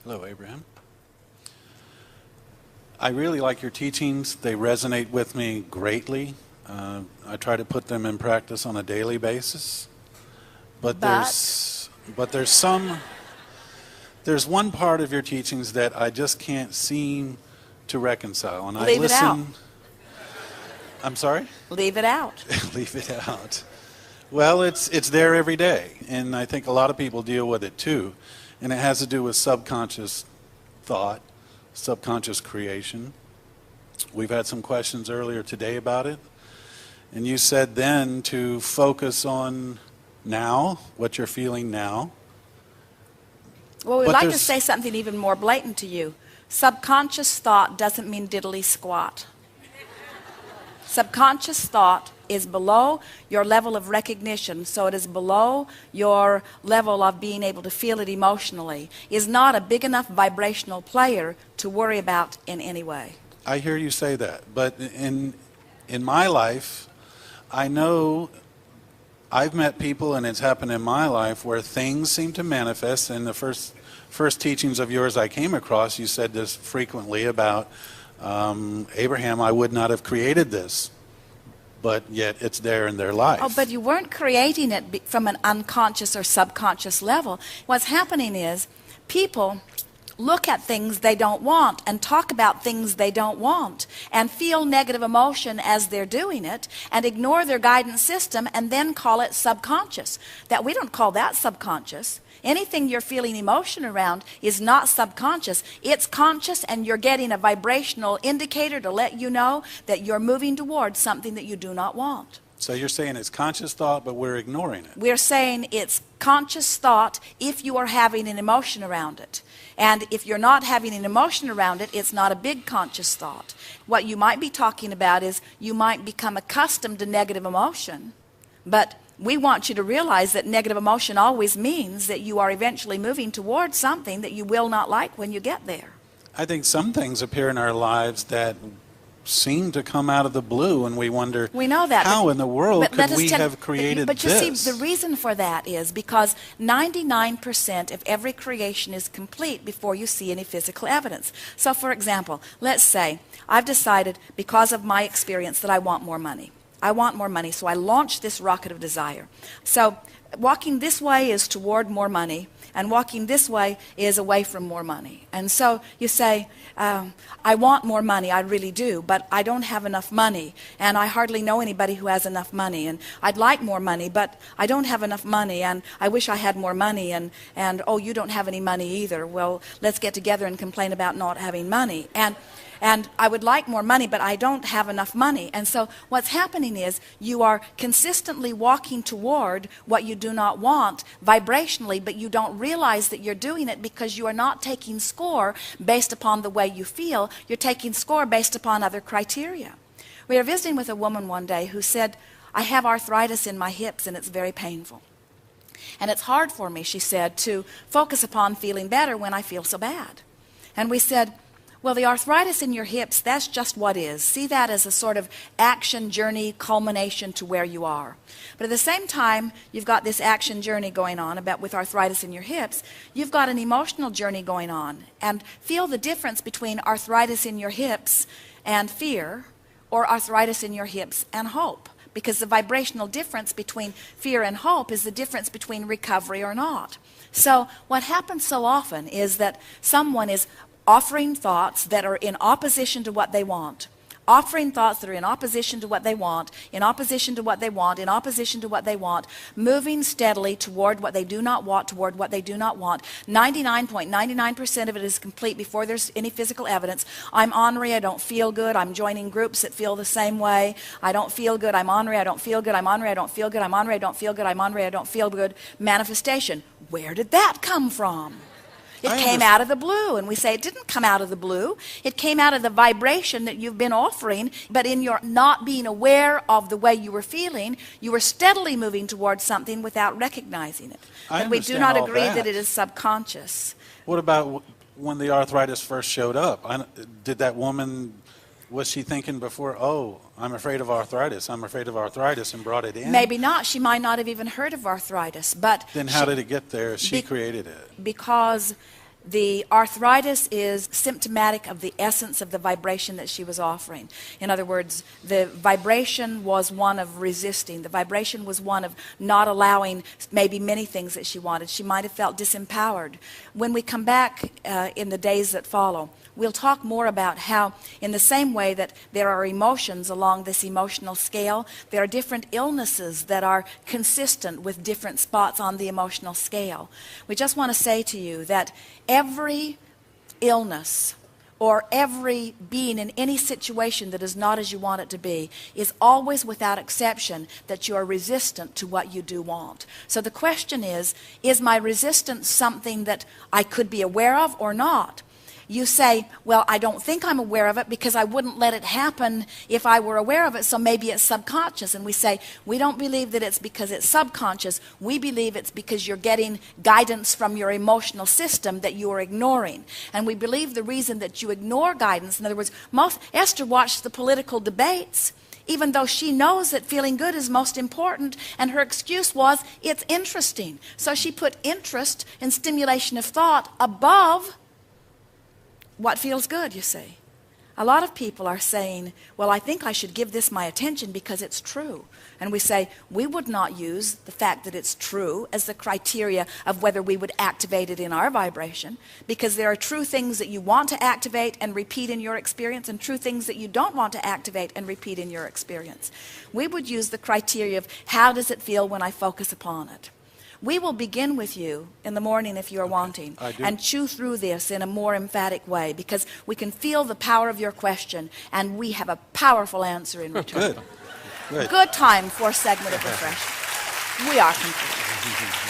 Hello, Abraham. I really like your teachings. They resonate with me greatly. I try to put them in practice on a daily basis. But there's one part of your teachings that I just can't seem to reconcile. And Leave it out. I'm sorry? Leave it out. Leave it out. Well, it's there every day, and I think a lot of people deal with it too. And it has to do with subconscious thought, subconscious creation. We've had some questions earlier today about it. And you said then to focus on now, what you're feeling now. Well, we'd like to say something even more blatant to you. Subconscious thought doesn't mean diddly squat. Subconscious thought is below your level of recognition, so it is below your level of being able to feel it emotionally, is not a big enough vibrational player to worry about in any way. I hear you say that, but in my life, I know I've met people, and it's happened in my life, where things seem to manifest. In the first teachings of yours I came across, you said this frequently about Abraham, I would not have created this, but yet it's there in their life. Oh, but you weren't creating it from an unconscious or subconscious level. What's happening is people look at things they don't want and talk about things they don't want and feel negative emotion as they're doing it and ignore their guidance system and then call it subconscious. That we don't call that subconscious. Anything you're feeling emotion around is not subconscious. It's conscious, and you're getting a vibrational indicator to let you know that you're moving towards something that you do not want. So you're saying it's conscious thought, but we're ignoring it. We're saying it's conscious thought if you are having an emotion around it. And if you're not having an emotion around it, it's not a big conscious thought. What you might be talking about is you might become accustomed to negative emotion, but we want you to realize that negative emotion always means that you are eventually moving towards something that you will not like when you get there. I think some things appear in our lives that seem to come out of the blue, and we wonder, we know that, how in the world could we have but created you this? see, the reason for that is because 99% of every creation is complete before you see any physical evidence. So for example, let's say I've decided because of my experience that I want more money. I want more money, so I launch this rocket of desire. So walking this way is toward more money, and walking this way is away from more money. And so you say, I want more money, I really do, but I don't have enough money, and I hardly know anybody who has enough money, and I'd like more money, but I don't have enough money, and I wish I had more money, and oh, you don't have any money either. Well, let's get together and complain about not having money. And I would like more money, but I don't have enough money. And so what's happening is you are consistently walking toward what you do not want vibrationally, but you don't realize that you're doing it because you are not taking score based upon the way you feel. You're taking score based upon other criteria. We were visiting with a woman one day who said, I have arthritis in my hips and it's very painful. And it's hard for me, she said, to focus upon feeling better when I feel so bad. And we said, well, the arthritis in your hips, that's just what is. See that as a sort of action journey culmination to where you are. But at the same time, you've got this action journey going on about with arthritis in your hips, you've got an emotional journey going on. And feel the difference between arthritis in your hips and fear, or arthritis in your hips and hope. Because the vibrational difference between fear and hope is the difference between recovery or not. So what happens so often is that someone is offering thoughts that are in opposition to what they want. Offering thoughts that are in opposition to what they want, in opposition to what they want, in opposition to what they want, moving steadily toward what they do not want, toward what they do not want. 99.99% of it is complete before there's any physical evidence. I'm ornery, I don't feel good, I'm joining groups that feel the same way. I don't feel good, I'm ornery, I don't feel good, I'm ornery, I don't feel good, I'm ornery, I don't feel good, I'm ornery, I don't feel good. Manifestation. Where did that come from? It came out of the blue, and we say it didn't come out of the blue. It came out of the vibration that you've been offering, but in your not being aware of the way you were feeling, you were steadily moving towards something without recognizing it. And we do not agree that it is subconscious. What about when the arthritis first showed up? Did that woman, was she thinking before, oh, I'm afraid of arthritis, I'm afraid of arthritis, and brought it in? Maybe not. She might not have even heard of arthritis. But then how did it get there? She created it. Because The arthritis is symptomatic of the essence of the vibration that she was offering. In other words, the vibration was one of resisting. The vibration was one of not allowing maybe many things that she wanted. She might have felt disempowered. When we come back in the days that follow, we'll talk more about how, in the same way that there are emotions along this emotional scale, there are different illnesses that are consistent with different spots on the emotional scale. We just want to say to you that every illness or every being in any situation that is not as you want it to be is always, without exception, that you are resistant to what you do want. So the question is my resistance something that I could be aware of or not? You say, well, I don't think I'm aware of it because I wouldn't let it happen if I were aware of it, so maybe it's subconscious. And we say, we don't believe that it's because it's subconscious. We believe it's because you're getting guidance from your emotional system that you are ignoring. And we believe the reason that you ignore guidance, in other words, Esther watched the political debates, even though she knows that feeling good is most important, and her excuse was, it's interesting. So she put interest and stimulation of thought above what feels good, you see. A lot of people are saying, well, I think I should give this my attention because it's true. And we say, we would not use the fact that it's true as the criteria of whether we would activate it in our vibration, because there are true things that you want to activate and repeat in your experience, and true things that you don't want to activate and repeat in your experience. We would use the criteria of how does it feel when I focus upon it. We will begin with you in the morning if you're wanting and chew through this in a more emphatic way, because we can feel the power of your question and we have a powerful answer in return. Good. Good time for a segment of refreshment. We are complete.